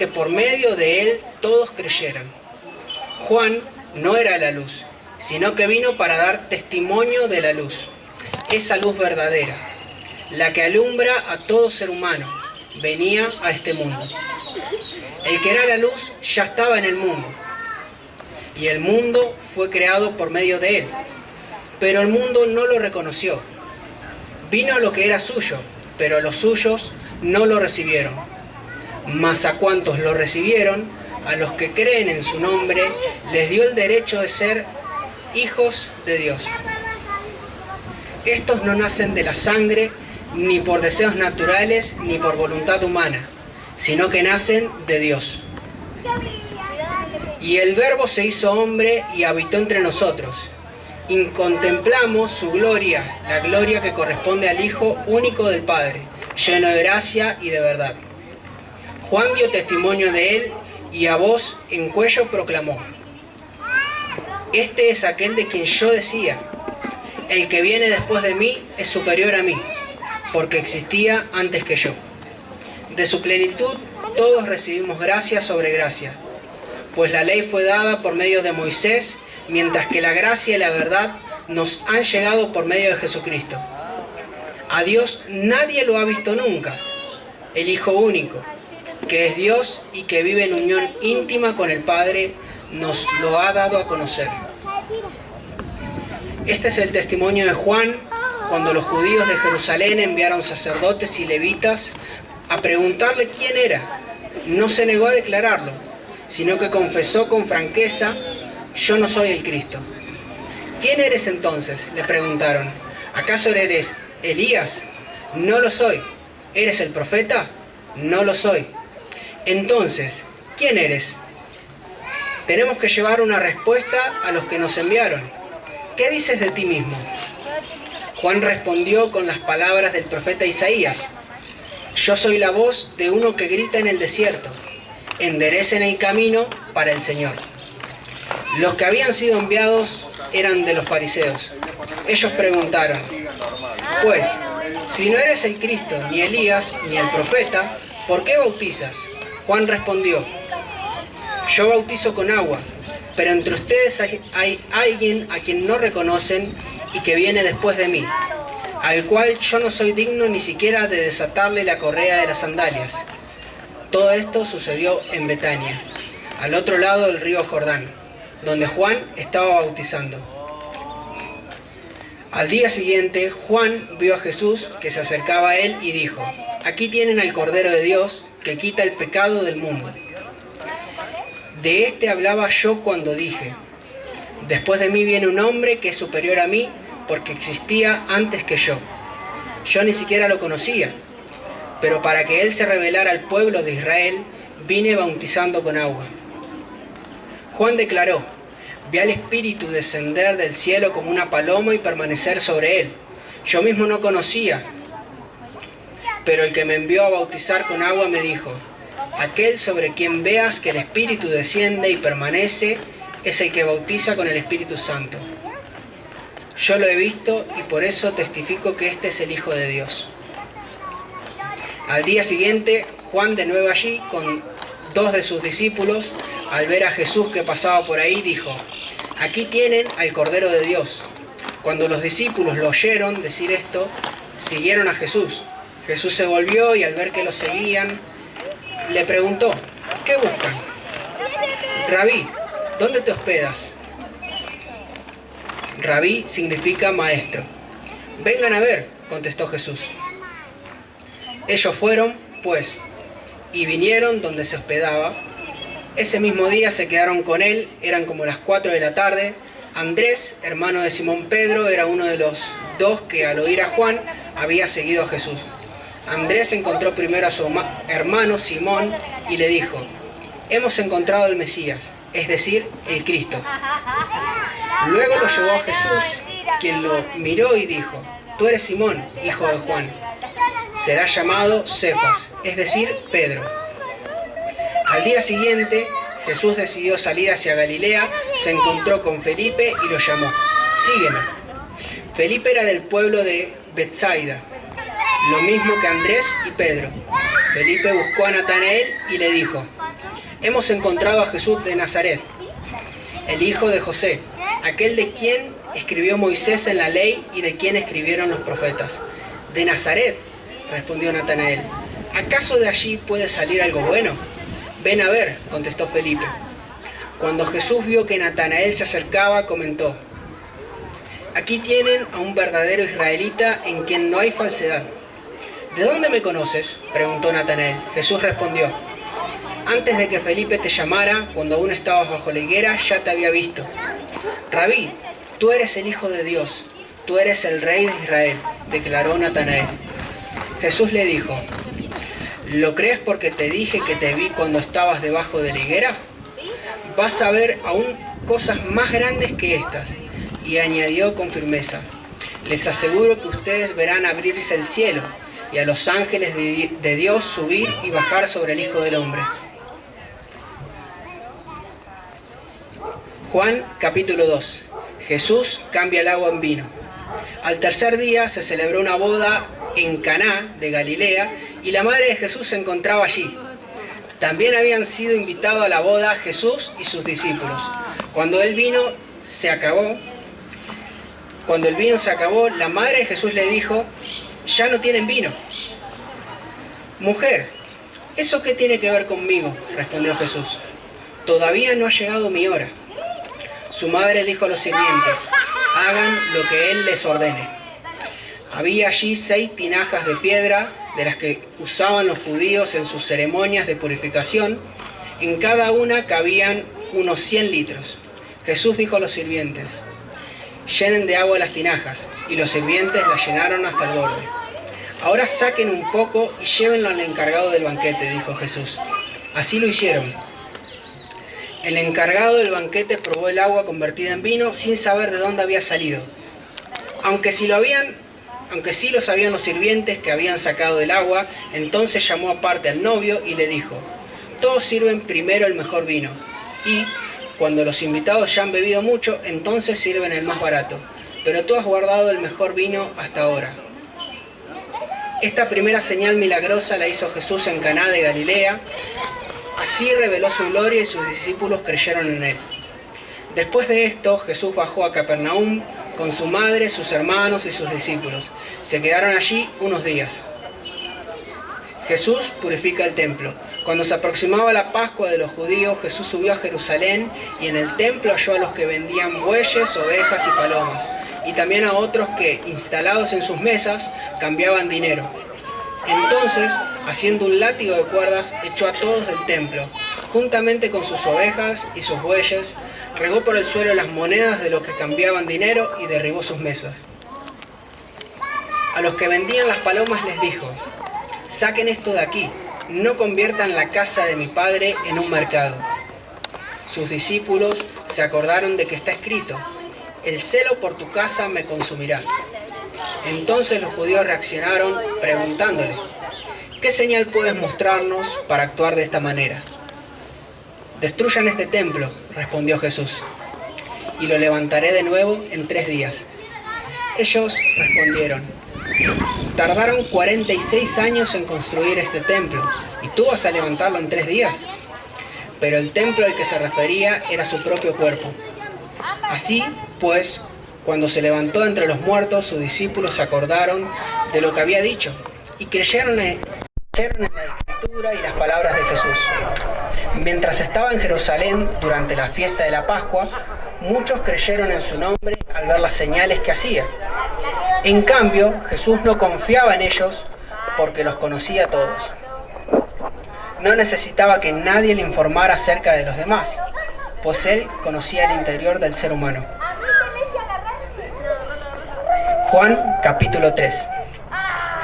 que por medio de él todos creyeran. Juan no era la luz, sino que vino para dar testimonio de la luz, esa luz verdadera, la que alumbra a todo ser humano, venía a este mundo. El que era la luz ya estaba en el mundo, y el mundo fue creado por medio de él, pero el mundo no lo reconoció. Vino a lo que era suyo, pero los suyos no lo recibieron. Mas a cuantos lo recibieron, a los que creen en su nombre, les dio el derecho de ser hijos de Dios. Estos no nacen de la sangre, ni por deseos naturales, ni por voluntad humana, sino que nacen de Dios. Y el Verbo se hizo hombre y habitó entre nosotros. Y contemplamos su gloria, la gloria que corresponde al Hijo único del Padre, lleno de gracia y de verdad. Juan dio testimonio de él y a voz en cuello proclamó: Este es aquel de quien yo decía, el que viene después de mí es superior a mí, porque existía antes que yo. De su plenitud todos recibimos gracia sobre gracia, pues la ley fue dada por medio de Moisés, mientras que la gracia y la verdad nos han llegado por medio de Jesucristo. A Dios nadie lo ha visto nunca, el Hijo único, que es Dios y que vive en unión íntima con el Padre, nos lo ha dado a conocer. Este es el testimonio de Juan cuando los judíos de Jerusalén enviaron sacerdotes y levitas a preguntarle quién era. No se negó a declararlo, sino que confesó con franqueza: yo no soy el Cristo. ¿Quién eres entonces?, le preguntaron. ¿Acaso eres Elías? No lo soy. ¿Eres el profeta? No lo soy. Entonces, ¿quién eres? Tenemos que llevar una respuesta a los que nos enviaron. ¿Qué dices de ti mismo? Juan respondió con las palabras del profeta Isaías: yo soy la voz de uno que grita en el desierto, enderecen el camino para el Señor. Los que habían sido enviados eran de los fariseos. Ellos preguntaron: pues, si no eres el Cristo, ni Elías, ni el profeta, ¿por qué bautizas? Juan respondió: yo bautizo con agua, pero entre ustedes hay alguien a quien no reconocen y que viene después de mí, al cual yo no soy digno ni siquiera de desatarle la correa de las sandalias. Todo esto sucedió en Betania, al otro lado del río Jordán, donde Juan estaba bautizando. Al día siguiente, Juan vio a Jesús que se acercaba a él y dijo: aquí tienen al Cordero de Dios que quita el pecado del mundo. De este hablaba yo cuando dije: después de mí viene un hombre que es superior a mí, porque existía antes que yo. Yo ni siquiera lo conocía, pero para que él se revelara al pueblo de Israel, vine bautizando con agua. Juan declaró: vi al Espíritu descender del cielo como una paloma y permanecer sobre él. Yo mismo no conocía, pero el que me envió a bautizar con agua me dijo: aquel sobre quien veas que el Espíritu desciende y permanece es el que bautiza con el Espíritu Santo. Yo lo he visto y por eso testifico que este es el Hijo de Dios. Al día siguiente, Juan, de nuevo allí con 2 de sus discípulos, al ver a Jesús que pasaba por ahí, dijo: aquí tienen al Cordero de Dios. Cuando los discípulos lo oyeron decir esto, siguieron a Jesús. Jesús se volvió y al ver que lo seguían, le preguntó: ¿qué buscan? Rabí, ¿dónde te hospedas? Rabí significa maestro. Vengan a ver, contestó Jesús. Ellos fueron, pues, y vinieron donde se hospedaba. Ese mismo día se quedaron con él, eran como las 4 de la tarde. Andrés, hermano de Simón Pedro, era uno de los 2 que al oír a Juan había seguido a Jesús. Andrés encontró primero a su hermano Simón y le dijo: hemos encontrado al Mesías, es decir, el Cristo. Luego lo llevó a Jesús, quien lo miró y dijo: tú eres Simón, hijo de Juan. Serás llamado Cefas, es decir, Pedro. Al día siguiente, Jesús decidió salir hacia Galilea, se encontró con Felipe y lo llamó: sígueme. Felipe era del pueblo de Betsaida, lo mismo que Andrés y Pedro. Felipe buscó a Natanael y le dijo: hemos encontrado a Jesús de Nazaret, el hijo de José, aquel de quien escribió Moisés en la ley y de quien escribieron los profetas. De Nazaret, respondió Natanael, ¿acaso de allí puede salir algo bueno? Ven a ver, contestó Felipe. Cuando Jesús vio que Natanael se acercaba, comentó, aquí tienen a un verdadero israelita en quien no hay falsedad. ¿De dónde me conoces?, preguntó Natanael. Jesús respondió, antes de que Felipe te llamara, cuando aún estabas bajo la higuera, ya te había visto. Rabí, tú eres el Hijo de Dios, tú eres el Rey de Israel, declaró Natanael. Jesús le dijo, ¿lo crees porque te dije que te vi cuando estabas debajo de la higuera? Vas a ver aún cosas más grandes que estas. Y añadió con firmeza, les aseguro que ustedes verán abrirse el cielo y a los ángeles de Dios subir y bajar sobre el Hijo del Hombre. Juan capítulo 2. Jesús cambia el agua en vino. Al tercer día se celebró una boda en Caná de Galilea y la madre de Jesús se encontraba allí. También habían sido invitados a la boda Jesús y sus discípulos. Cuando el vino se acabó, la madre de Jesús le dijo, ya no tienen vino. Mujer, ¿eso qué tiene que ver conmigo?, respondió Jesús. Todavía no ha llegado mi hora. Su madre dijo a los sirvientes, hagan lo que él les ordene. Había allí 6 tinajas de piedra, de las que usaban los judíos en sus ceremonias de purificación. En cada una cabían unos 100 litros. Jesús dijo a los sirvientes, llenen de agua las tinajas, y los sirvientes las llenaron hasta el borde. Ahora saquen un poco y llévenlo al encargado del banquete, dijo Jesús. Así lo hicieron. El encargado del banquete probó el agua convertida en vino sin saber de dónde había salido. Aunque sí lo sabían los sirvientes que habían sacado del agua, entonces llamó aparte al novio y le dijo, todos sirven primero el mejor vino, y cuando los invitados ya han bebido mucho, entonces sirven el más barato, pero tú has guardado el mejor vino hasta ahora. Esta primera señal milagrosa la hizo Jesús en Caná de Galilea. Así reveló su gloria y sus discípulos creyeron en él. Después de esto, Jesús bajó a Capernaum con su madre, sus hermanos y sus discípulos. Se quedaron allí unos días. Jesús purifica el templo. Cuando se aproximaba la Pascua de los judíos, Jesús subió a Jerusalén y en el templo halló a los que vendían bueyes, ovejas y palomas, y también a otros que, instalados en sus mesas, cambiaban dinero. Entonces, haciendo un látigo de cuerdas, echó a todos del templo, juntamente con sus ovejas y sus bueyes, regó por el suelo las monedas de los que cambiaban dinero y derribó sus mesas. A los que vendían las palomas les dijo, saquen esto de aquí, no conviertan la casa de mi padre en un mercado. Sus discípulos se acordaron de que está escrito, el celo por tu casa me consumirá. Entonces los judíos reaccionaron preguntándole, ¿qué señal puedes mostrarnos para actuar de esta manera? Destruyan este templo, respondió Jesús, y lo levantaré de nuevo en 3 días. Ellos respondieron, tardaron 46 años en construir este templo, ¿y tú vas a levantarlo en 3 días? Pero el templo al que se refería era su propio cuerpo. Así, pues, cuando se levantó entre los muertos, sus discípulos se acordaron de lo que había dicho y creyeron en la Escritura y las palabras de Jesús. Mientras estaba en Jerusalén durante la fiesta de la Pascua, muchos creyeron en su nombre al ver las señales que hacía. En cambio, Jesús no confiaba en ellos porque los conocía a todos. No necesitaba que nadie le informara acerca de los demás, pues él conocía el interior del ser humano. Juan capítulo 3.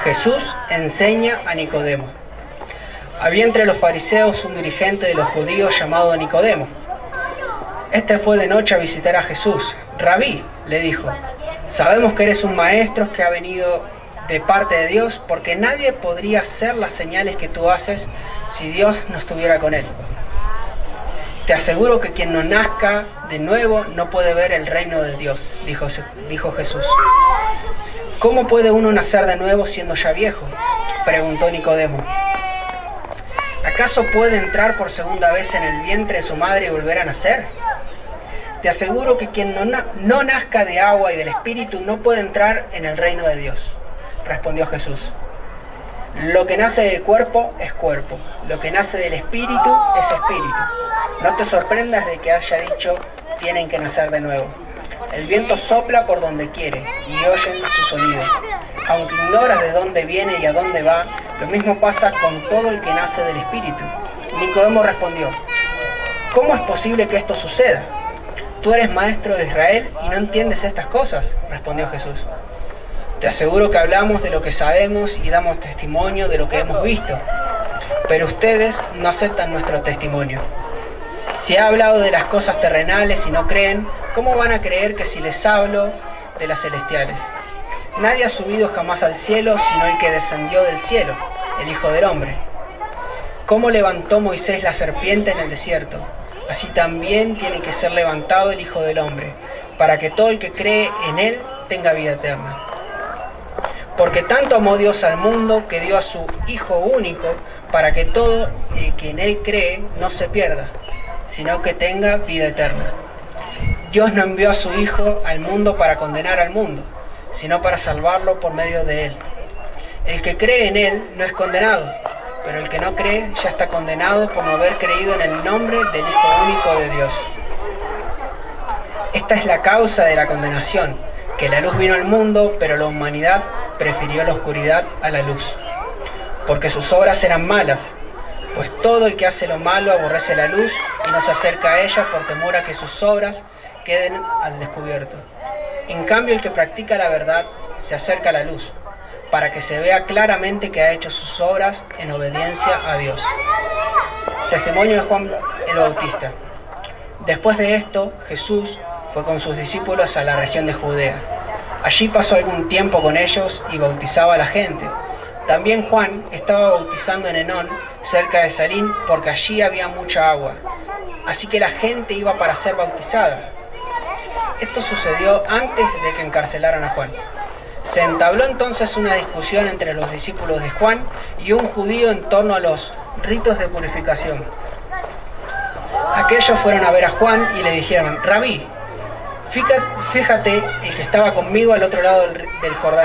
Jesús enseña a Nicodemo. Había entre los fariseos un dirigente de los judíos llamado Nicodemo. Este fue de noche a visitar a Jesús. Rabí, le dijo, sabemos que eres un maestro que ha venido de parte de Dios, porque nadie podría hacer las señales que tú haces si Dios no estuviera con él. Te aseguro que quien no nazca de nuevo no puede ver el reino de Dios, dijo Jesús. ¿Cómo puede uno nacer de nuevo siendo ya viejo?, preguntó Nicodemo. ¿Acaso puede entrar por segunda vez en el vientre de su madre y volver a nacer? Te aseguro que quien no nazca de agua y del Espíritu no puede entrar en el reino de Dios, respondió Jesús. Lo que nace del cuerpo es cuerpo, lo que nace del Espíritu es Espíritu. No te sorprendas de que haya dicho, tienen que nacer de nuevo. El viento sopla por donde quiere y oyen su sonido. Aunque ignoras de dónde viene y a dónde va, lo mismo pasa con todo el que nace del Espíritu. Nicodemo respondió, ¿cómo es posible que esto suceda? Tú eres maestro de Israel y no entiendes estas cosas, respondió Jesús. Te aseguro que hablamos de lo que sabemos y damos testimonio de lo que hemos visto, pero ustedes no aceptan nuestro testimonio. Si he hablado de las cosas terrenales y no creen, ¿cómo van a creer que si les hablo de las celestiales? Nadie ha subido jamás al cielo sino el que descendió del cielo, el Hijo del Hombre. ¿Cómo levantó Moisés la serpiente en el desierto? Así también tiene que ser levantado el Hijo del Hombre, para que todo el que cree en él tenga vida eterna. Porque tanto amó Dios al mundo que dio a su Hijo único, para que todo el que en él cree no se pierda, sino que tenga vida eterna. Dios no envió a su Hijo al mundo para condenar al mundo, sino para salvarlo por medio de él. El que cree en él no es condenado, pero el que no cree ya está condenado por no haber creído en el nombre del Hijo único de Dios. Esta es la causa de la condenación, que la luz vino al mundo, pero la humanidad prefirió la oscuridad a la luz, porque sus obras eran malas, pues todo el que hace lo malo aborrece la luz y no se acerca a ella por temor a que sus obras queden al descubierto. En cambio, el que practica la verdad se acerca a la luz, para que se vea claramente que ha hecho sus obras en obediencia a Dios. Testimonio de Juan el Bautista. Después de esto, Jesús fue con sus discípulos a la región de Judea. Allí pasó algún tiempo con ellos y bautizaba a la gente. También Juan estaba bautizando en Enón, cerca de Salim, porque allí había mucha agua. Así que la gente iba para ser bautizada. Esto sucedió antes de que encarcelaran a Juan. Se entabló entonces una discusión entre los discípulos de Juan y un judío en torno a los ritos de purificación. Aquellos fueron a ver a Juan y le dijeron, Rabí, fíjate el que estaba conmigo al otro lado del Jordán.